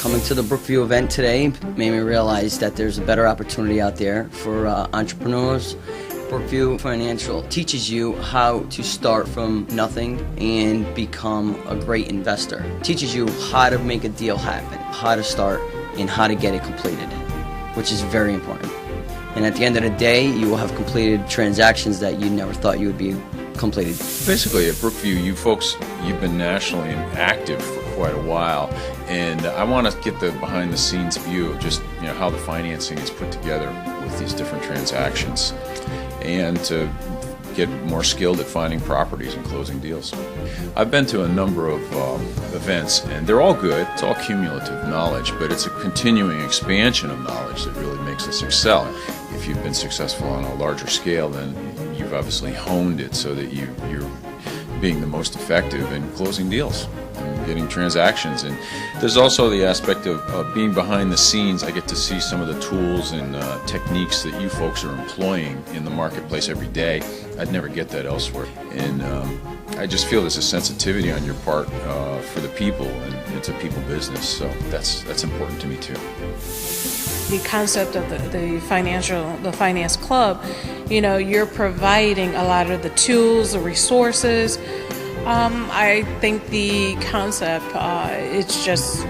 Coming to the Brookview event today made me realize that there's a better opportunity out there for entrepreneurs. Brookview Financial teaches you how to start from nothing and become a great investor. Teaches you how to make a deal happen, how to start, and how to get it completed, which is very important. And at the end of the day, you will have completed transactions that you never thought you would be completed. Basically, at Brookview, you folks, you've been nationally active for quite a while, and I want to get the behind-the-scenes view of just how the financing is put together with these different transactions, and to get more skilled at finding properties and closing deals. I've been to a number of events, and they're all good. It's all cumulative knowledge, but it's a continuing expansion of knowledge that really makes us excel. If you've been successful on a larger scale, then you've obviously honed it so that you're being the most effective in closing deals and getting transactions. And there's also the aspect of being behind the scenes. I get to see some of the tools and techniques that you folks are employing in the marketplace every day. I'd never get that elsewhere. And I just feel there's a sensitivity on your part for the people, and it's a people business, so that's important to me too. The concept of the finance club, you're providing a lot of the tools, the resources. I think the concept, it's just,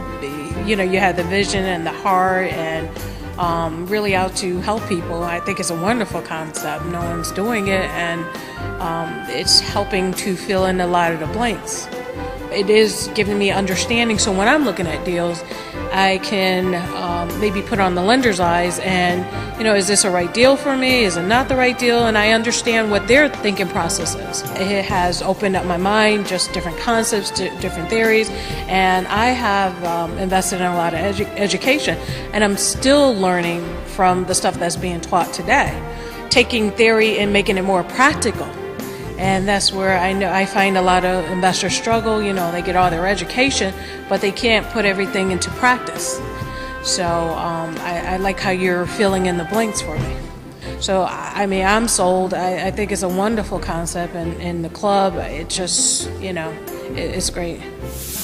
you have the vision and the heart and really out to help people. I think it's a wonderful concept. No one's doing it, and it's helping to fill in a lot of the blanks. It is giving me understanding, so when I'm looking at deals, I can maybe put on the lender's eyes and, is this a right deal for me? Is it not the right deal? And I understand what their thinking process is. It has opened up my mind, just different concepts, different theories, and I have invested in a lot of education, and I'm still learning from the stuff that's being taught today, taking theory and making it more practical. And that's where I find a lot of investors struggle. They get all their education, but they can't put everything into practice. So I like how you're filling in the blanks for me. So I'm sold. I think it's a wonderful concept, and in the club, it just, it's great.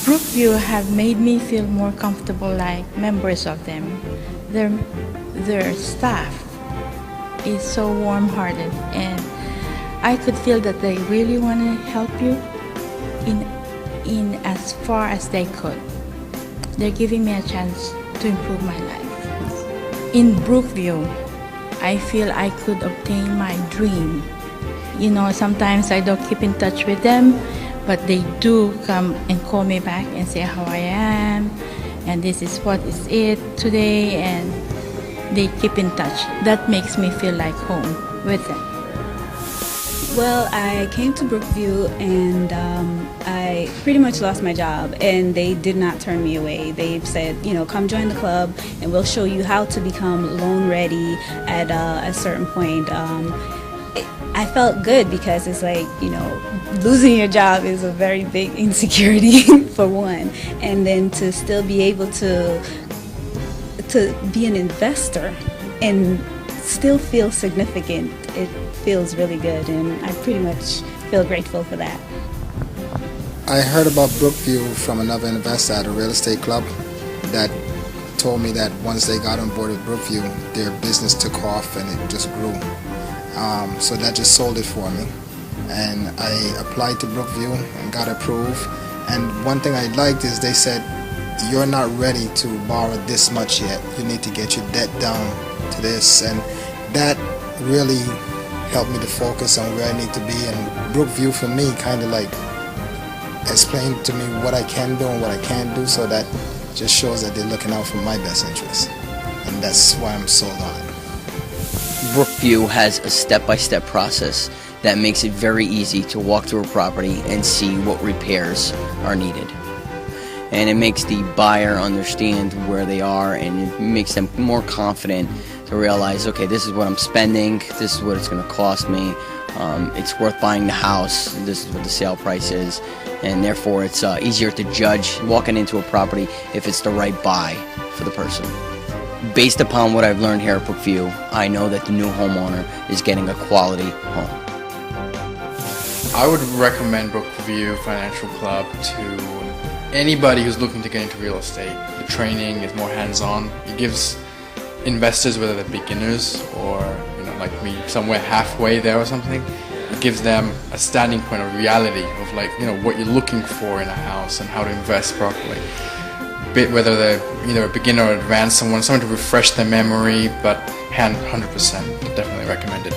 Brookview have made me feel more comfortable like members of them. Their staff is so warm-hearted, and I could feel that they really want to help you in as far as they could. They're giving me a chance to improve my life. In Brookview, I feel I could obtain my dream. Sometimes I don't keep in touch with them, but they do come and call me back and say how I am, and this is what is it today, and they keep in touch. That makes me feel like home with them. Well, I came to Brookview, and I pretty much lost my job, and they did not turn me away. They've said, come join the club and we'll show you how to become loan ready at a certain point. I felt good because it's like, losing your job is a very big insecurity for one, and then to still be able to be an investor and still feel significant, it feels really good, and I pretty much feel grateful for that. I heard about Brookview from another investor at a real estate club that told me that once they got on board with Brookview, their business took off and it just grew. So that just sold it for me, and I applied to Brookview and got approved. And one thing I liked is they said, you're not ready to borrow this much yet. You need to get your debt down to this, and that really helped me to focus on where I need to be. And Brookview for me kind of like explained to me what I can do and what I can't do, so that just shows that they're looking out for my best interest, and that's why I'm sold on it. Brookview has a step-by-step process that makes it very easy to walk through a property and see what repairs are needed. And it makes the buyer understand where they are, and it makes them more confident to realize, okay, this is what I'm spending, this is what it's going to cost me, it's worth buying the house, this is what the sale price is, and therefore it's easier to judge walking into a property if it's the right buy for the person. Based upon what I've learned here at Brookview, I know that the new homeowner is getting a quality home. I would recommend Brookview Financial Club to anybody who's looking to get into real estate, the training is more hands-on. It gives investors, whether they're beginners or like me, somewhere halfway there or something, it gives them a standing point of reality of what you're looking for in a house and how to invest properly. Whether they're either a beginner or advanced, someone to refresh their memory, but 100%, definitely recommended.